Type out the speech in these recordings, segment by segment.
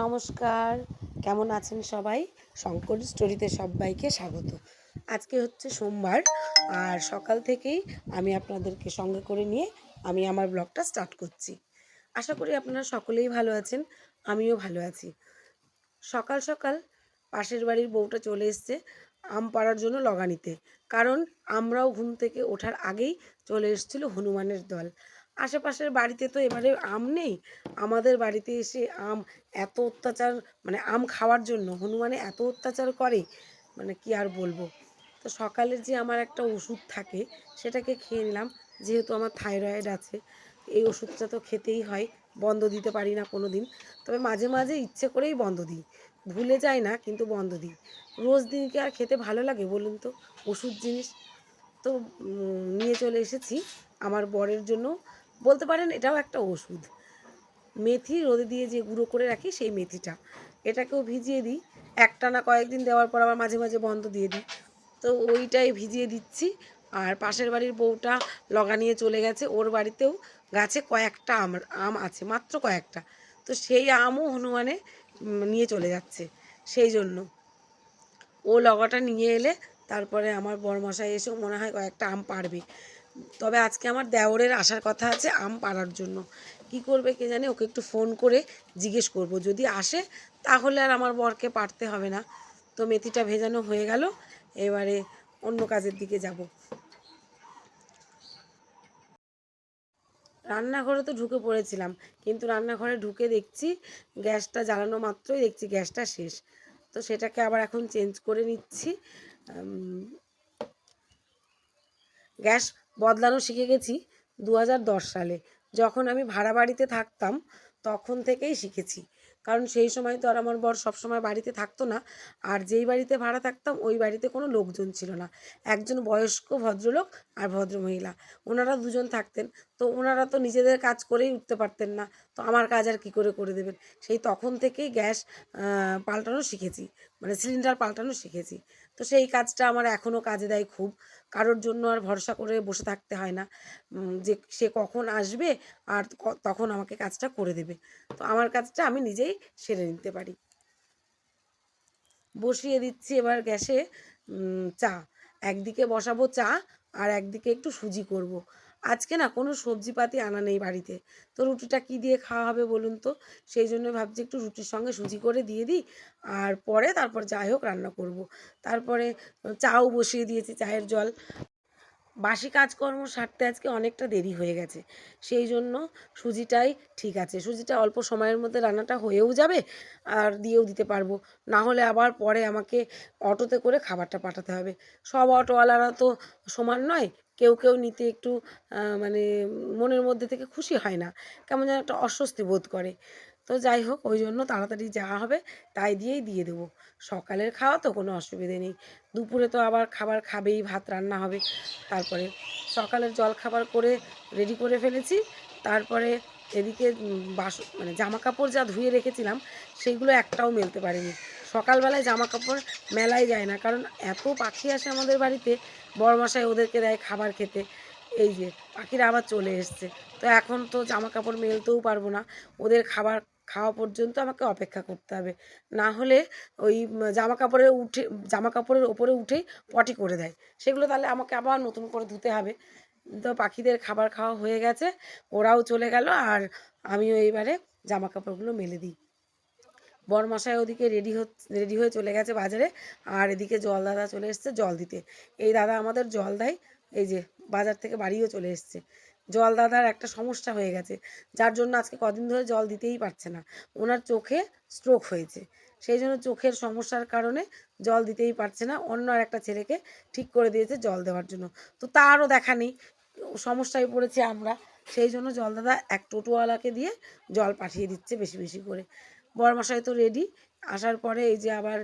নমস্কার, কেমন আছেন সবাই? শঙ্কর স্টোরিতে সবাইকে স্বাগত। আজকে হচ্ছে সোমবার, আর সকাল থেকেই আমি আপনাদেরকে সঙ্গে করে নিয়ে আমি আমার ব্লগটা স্টার্ট করছি। আশা করি আপনারা সকলেই ভালো আছেন, আমিও ভালো আছি। সকাল সকাল পাশের বাড়ির বউটা চলে এসছে আম পাড়ার জন্য লগানিতে, কারণ আমরাও ঘুম থেকে ওঠার আগেই চলে এসেছিল হনুমানের দল। আশেপাশের বাড়িতে তো এবারে আম নেই, আমাদের বাড়িতে এসে আম এত অত্যাচার, মানে আম খাওয়ার জন্য হনুমানে এত অত্যাচার করে, মানে কি আর বলবো। তো সকালের যে আমার একটা ওষুধ থাকে সেটাকে খেয়ে নিলাম, যেহেতু আমার থাইরয়েড আছে, এই ওষুধটা তো খেতেই হয়, বন্ধ দিতে পারি না কোনো দিন। তবে মাঝে মাঝে ইচ্ছে করেই বন্ধ দিই, ভুলে যাই না কিন্তু বন্ধ দিই। রোজ দিন কি আর খেতে ভালো লাগে বলুন তো ওষুধ জিনিস। তো নিয়ে চলে এসেছি আমার বরের জন্য, বলতে পারেন এটাও একটা ওষুধ। মেথি রোদে দিয়ে যে গুঁড়ো করে রাখি সেই মেথিটা, এটাকেও ভিজিয়ে দিই। একটানা কয়েকদিন দেওয়ার পর আবার মাঝে মাঝে বন্ধ দিয়ে দিই। তো ওইটাই ভিজিয়ে দিচ্ছি। আর পাশের বাড়ির বউটা লগা নিয়ে চলে গেছে, ওর বাড়িতেও গাছে কয়েকটা আম আছে, মাত্র কয়েকটা। তো সেই আমও হনুমানে নিয়ে চলে যাচ্ছে, সেই জন্য ও লগাটা নিয়ে এলে তারপরে আমার বরমশাই এসেও মনে হয় কয়েকটা আম পাড়বে। তবে আজকে আমার দেওরের আসার কথা আছে আম পাড়ার জন্য। কি করবে কে জানে, ওকে একটু ফোন করে জিজ্ঞেস করব, যদি আসে তাহলে আর আমার বরকে পারতে হবে না। তো মেথিটা ভেজানো হয়ে গেল, এবারে অন্য কাজের দিকে যাব। রান্নাঘরে তো ঢুকে পড়েছিলাম, কিন্তু রান্নাঘরে ঢুকে দেখছি গ্যাসটা জ্বালানো মাত্রই দেখছি গ্যাসটা শেষ। তো সেটাকে আবার এখন চেঞ্জ করে নিচ্ছি। গ্যাস বদলানো শিখে গেছি 2010 সালে, যখন আমি ভাড়া বাড়িতে থাকতাম তখন থেকেই শিখেছি। কারণ সেই সময় তো আর আমার বর সবসময় বাড়িতে থাকতো না, আর যেই বাড়িতে ভাড়া থাকতাম ওই বাড়িতে কোনো লোকজন ছিল না। একজন বয়স্ক ভদ্রলোক আর ভদ্রমহিলা, ওনারা দুজন থাকতেন। তো ওনারা তো নিজেদের কাজ করেই উঠতে পারতেন না, তো আমার কাজ আর কী করে করে দেবেন। সেই তখন থেকেই গ্যাস পাল্টানো শিখেছি, মানে সিলিন্ডার পাল্টানো শিখেছি। তো সেই কাজটা আমার এখনও কাজে দেয় খুব। কারোর জন্য আর ভরসা করে বসে থাকতে হয় না, যে সে কখন আসবে আর তখন আমাকে কাজটা করে দেবে। তো আমার কাজটা আমি নিজেই সেরে নিতে পারি। বসিয়ে দিচ্ছি এবার গ্যাসে চা। একদিকে বসাবো চা, আর একদিকে একটু সুজি করব। আজকে না কোনো সবজিপাতি আনা নেই বাড়িতে, তো রুটিটা কি দিয়ে খাওয়া হবে বলুন তো। সেই জন্য ভাবছি একটু রুটির সঙ্গে সুজি করে দিয়ে দিই, আর পরে তারপর যাই হোক রান্না করব। তারপরে চাও বসিয়ে দিয়েছি, চায়ের জল। বাসি কাজকর্ম সারতে আজকে অনেকটা দেরি হয়ে গেছে, সেই জন্য সুজিটাই ঠিক আছে। সুজিটা অল্প সময়ের মধ্যে রান্নাটা হয়েও যাবে, আর দিয়েও দিতে পারবো। না হলে আবার পরে আমাকে অটোতে করে খাবারটা পাঠাতে হবে। সব অটোওয়ালারা তো সমান নয়, কেউ কেউ নিতে একটু মানে মনের মধ্যে থেকে খুশি হয় না, কেমন যেন একটা অস্বস্তি বোধ করে। তো যাই হোক, ওই জন্য তাড়াতাড়ি যা হবে তাই দিয়েই দিয়ে দেবো। সকালের খাওয়া তো কোনো অসুবিধে নেই, দুপুরে তো আবার খাবার খাবেই, ভাত রান্না হবে। তারপরে সকালের জল খাবার করে রেডি করে ফেলেছি। তারপরে এদিকে মানে জামা কাপড় যা ধুয়ে রেখেছিলাম সেইগুলো একটাও মেলতে পারিনি। সকালবেলায় জামা কাপড় মেলাই যায় না, কারণ এত পাখি আসে আমাদের বাড়িতে, বড়মশাই ওদেরকে দেয় খাবার খেতে। এই যে পাখিরা আবার চলে এসছে, তো এখন তো জামা কাপড় মেলতেও পারবো না, ওদের খাবার খাওয়া পর্যন্ত আমাকে অপেক্ষা করতে হবে। না হলে ওই জামা কাপড়ের ওপরে উঠেই পটি করে দেয়, সেগুলো তাহলে আমাকে আবার নতুন করে ধুতে হবে। তো পাখিদের খাবার খাওয়া হয়ে গেছে, ওরাও চলে গেল, আর আমিও এইবারে জামা কাপড়গুলো মেলে দিই। বরমশাই ওদিকে রেডি হয়ে চলে গেছে বাজারে, আর এদিকে জল দাদা চলে এসছে জল দিতে। এই দাদা আমাদের জল দেয়, এই যে বাজার থেকে বাড়িও চলে এসছে। জল দাদার একটা সমস্যা হয়ে গেছে, যার জন্য আজকে কদিন ধরে জল দিতেই পারছে না। ওনার চোখে স্ট্রোক হয়েছে, সেই জন্য চোখের সমস্যার কারণে জল দিতেই পারছে না। অন্য আর একটা ছেলেকে ঠিক করে দিয়েছে জল দেওয়ার জন্য, তো তারও দেখা নেই, সমস্যায় পড়েছি আমরা। সেই জন্য জল দাদা এক টোটোওয়ালাকে দিয়ে জল পাঠিয়ে দিচ্ছে বেশি বেশি করে। বরমশাই তো রেডি, আসার পরে এই যে আবার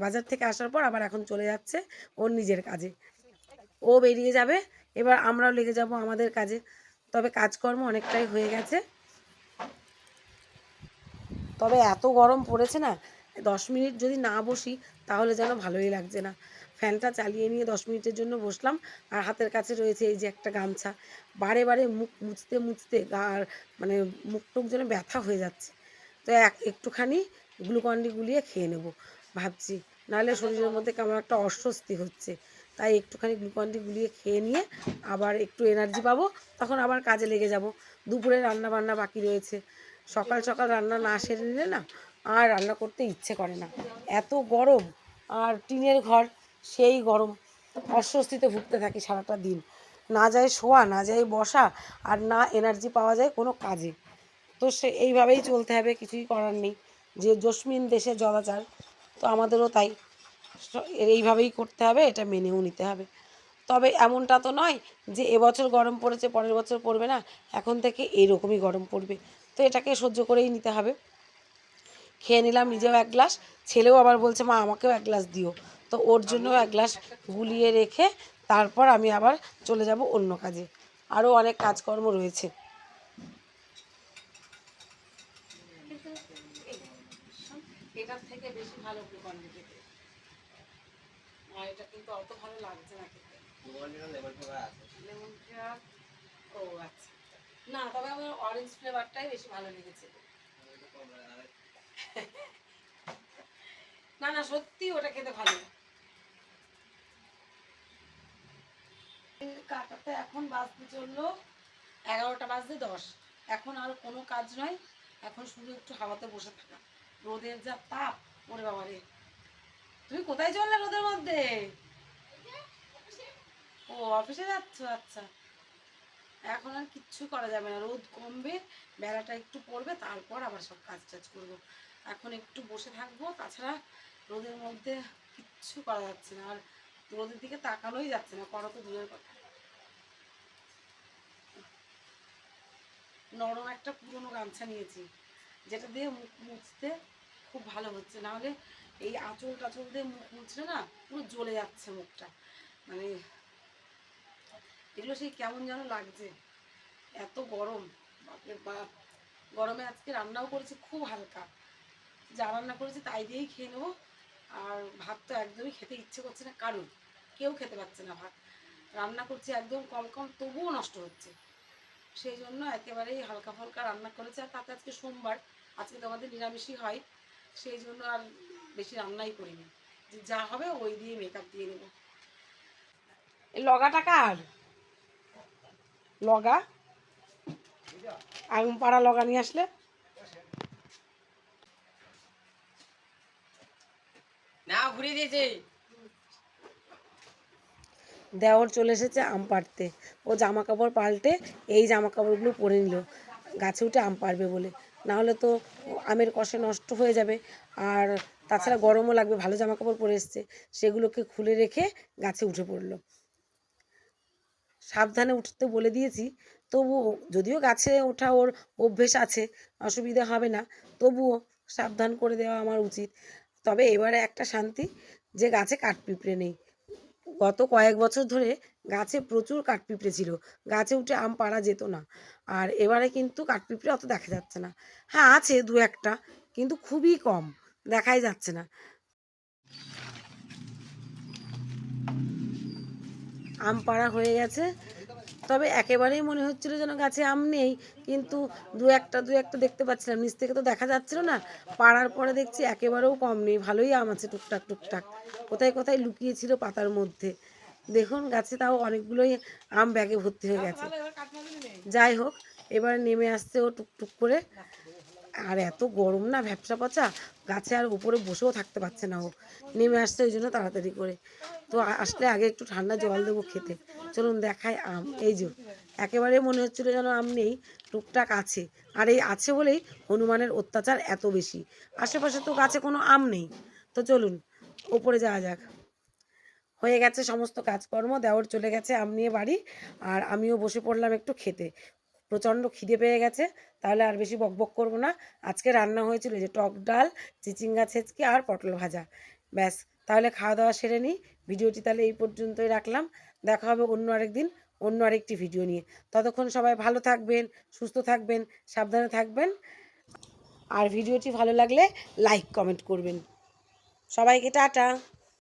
বাজার থেকে আসার পর আবার এখন চলে যাচ্ছে ওর নিজের কাজে। ও বেরিয়ে যাবে, এবার আমরাও লেগে যাব আমাদের কাজে। তবে কাজকর্ম অনেকটাই হয়ে গেছে। তবে এত গরম পড়েছে না, 10 মিনিট যদি না বসি তাহলে যেন ভালোই লাগছে না। ফ্যানটা চালিয়ে নিয়ে 10 মিনিটের জন্য বসলাম, আর হাতের কাছে রয়েছে এই যে একটা গামছা। বারে বারে মুখ মুছতে মুছতে মানে মুখ টুক যেন ব্যথা হয়ে যাচ্ছে। তো একটুখানি গ্লুকন-ডি গুলিয়ে খেয়ে নেব ভাবছি, নাহলে শরীরের মধ্যে কেমন একটা অস্বস্তি হচ্ছে। তাই একটুখানি গ্লুকন-ডি গুলিয়ে খেয়ে নিয়ে আবার একটু এনার্জি পাবো, তখন আবার কাজে লেগে যাব। দুপুরে রান্না বান্না বাকি রয়েছে, সকাল সকাল রান্না না সেরে নিলে না আর রান্না করতে ইচ্ছে করে না। এত গরম, আর টিনের ঘর, সেই গরম, অস্বস্তিতে ভুগতে থাকি সারাটা দিন। না যায় শোয়া, না যায় বসা, আর না এনার্জি পাওয়া যায় কোনো কাজে। তো এইভাবেই চলতে হবে, কিছুই করার নেই। যে জস্মিন দেশে জলাচার, তো আমাদেরও তাই এইভাবেই করতে হবে, এটা মেনেও নিতে হবে। তবে এমনটা তো নয় যে এবছর গরম পড়েছে পরের বছর পড়বে না, এখন থেকে এইরকমই গরম পড়বে। তো এটাকে সহ্য করেই নিতে হবে। খেয়ে নিলাম নিজেও এক গ্লাস, ছেলেও আবার বলছে মা আমাকেও এক গ্লাস দিও। তো ওর জন্যও এক গ্লাস গুলিয়ে রেখে তারপর আমি আবার চলে যাব অন্য কাজে। আরও অনেক কাজকর্ম রয়েছে। এটার থেকে বেশি ভালো গ্লুকন-ডি খেতে, আর এটা কিন্তু অত ভালো লাগছে না খেতে। লেমন ফ্লেভার, ও আচ্ছা, না তবে আমার অরেঞ্জ ফ্লেভারটাই বেশি ভালো লেগেছে। না না, সত্যি ওটা খেতে ভালো। কাটাতে এখন বাজতে চললো 11টা বাজতে 10। এখন আর কোনো কাজ নয়, এখন শুধু একটু হাওয়াতে বসে থাকা। রোদের যা তাপ, ওরে বাবা রে। তুমি কোথায় চললে রোদের মধ্যে? ও অফিসে যাচ্ছ, আচ্ছা। এখন আর কিচ্ছু করা যাবে না, রোদ কমবে, বেলাটা একটু পড়বে, তারপর আবার সব কাজ টাজ করবো। এখন একটু বসে থাকবো, তাছাড়া রোদের মধ্যে কিচ্ছু করা যাচ্ছে না, আর রোদের দিকে তাকানোই যাচ্ছে না, করা তো দূরের কথা। নরম একটা পুরনো গামছা নিয়েছি, যেটা দিয়ে মুখ মুছতে খুব ভালো হচ্ছে, নাহলে এই আঁচল টাচল দিয়ে মুখ মুছলে না পুরো জ্বলে যাচ্ছে মুখটা, মানে এগুলো সেই কেমন যেন লাগছে, এত গরম, বাপরে বাপ। গরমে আজকে রান্নাও করেছি খুব হালকা, যা রান্না করেছি তাই দিয়েই খেয়ে নেবো। আর ভাত তো একদমই খেতে ইচ্ছে করছে না কারুর, কেউ খেতে পারছে না ভাত। রান্না করছি একদম কম কম, তবুও নষ্ট হচ্ছে। সেই জন্য একেবারেই হালকা ফালকা রান্না করেছে, আর তাতে আজকে সোমবার, আজকে তো আমাদের নিরামিষই হয়, সেই জন্য আর বেশি রান্নাই করিনি, যে যা হবে ওই দিয়ে মেকআপ দিয়ে নেব। এই লগাটা কার? লগা, আগুন পাড়া লগা নিয়ে আসলে। না ঘুরিয়ে দিয়েছে। দেওর চলে এসেছে আম পাড়তে, ও জামা কাপড় পাল্টে এই জামা কাপড়গুলো পরে নিল গাছে উঠে আম পাড়বে বলে, নাহলে তো আমের কষে নষ্ট হয়ে যাবে, আর তাছাড়া গরমও লাগবে। ভালো জামা কাপড় পরে এসছে, সেগুলোকে খুলে রেখে গাছে উঠে পড়লো। সাবধানে উঠতে বলে দিয়েছি, তবুও যদিও গাছে ওঠা ওর অভ্যেস আছে, অসুবিধা হবে না, তবুও সাবধান করে দেওয়া আমার উচিত। তবে এবারে একটা শান্তি যে গাছে কাঠপিঁপড়ে নেই। গত কয়েক বছর ধরে গাছে প্রচুর কাঠপিঁপড়ে ছিল, গাছে উঠে আম পাড়া যেত না। আর এবারে কিন্তু কাঠপিঁপড়ে অত দেখা যাচ্ছে না। হ্যাঁ আছে দু একটা, কিন্তু খুবই কম, দেখাই যাচ্ছে না। আম পাড়া হয়ে গেছে, তবে একেবারেই মনে হচ্ছিল যেন গাছে আম নেই, কিন্তু দু একটা দেখতে পাচ্ছিলাম, নিচ থেকে তো দেখা যাচ্ছিল না। পাড়ার পরে দেখছি একেবারেও কম নেই, ভালোই আম আছে টুকটাক টুকটাক, কোথায় কোথায় লুকিয়েছিল পাতার মধ্যে। দেখুন গাছে তাও অনেকগুলোই আম ব্যাগে ভর্তি হয়ে গেছে। যাই হোক, এবার নেমে আসছে ও টুকটুক করে। আর এত গরম না, ভ্যাপসা পচা, গাছে আর উপরে বসেও থাকতে পারছে না, ও নেমে আসছে ওই জন্য তাড়াতাড়ি করে। তো আসলে আগে একটু ঠান্ডা জল দেবো খেতে। চলুন দেখায় আম, এই যে একেবারে মনে হচ্ছিল যেন আম নেই, টুকটাক আছে। আর এই আছে বলেই হনুমানের অত্যাচার এত বেশি, আশেপাশে তো গাছে কোনো আম নেই। তো চলুন ওপরে যাওয়া যাক। হয়ে গেছে সমস্ত কাজকর্ম, দেওর চলে গেছে আম নিয়ে বাড়ি, আর আমিও বসে পড়লাম একটু খেতে। প্রচণ্ড খিদে পেয়ে গেছে, তাহলে আর বেশি বকবক করবো না। আজকে রান্না হয়েছিল যে টক ডাল, চিচিঙ্গা ছেঁচকি আর পটল ভাজা, ব্যাস। তাহলে খাওয়া দাওয়া সেরে নিই। ভিডিওটি তাহলে এই পর্যন্তই রাখলাম, দেখা হবে অন্য আরেকদিন অন্য আরেকটি ভিডিও নিয়ে। ততক্ষণ সবাই ভালো থাকবেন, সুস্থ থাকবেন, সাবধানে থাকবেন, আর ভিডিওটি ভালো লাগলে লাইক কমেন্ট করবেন। সবাইকে টাটা।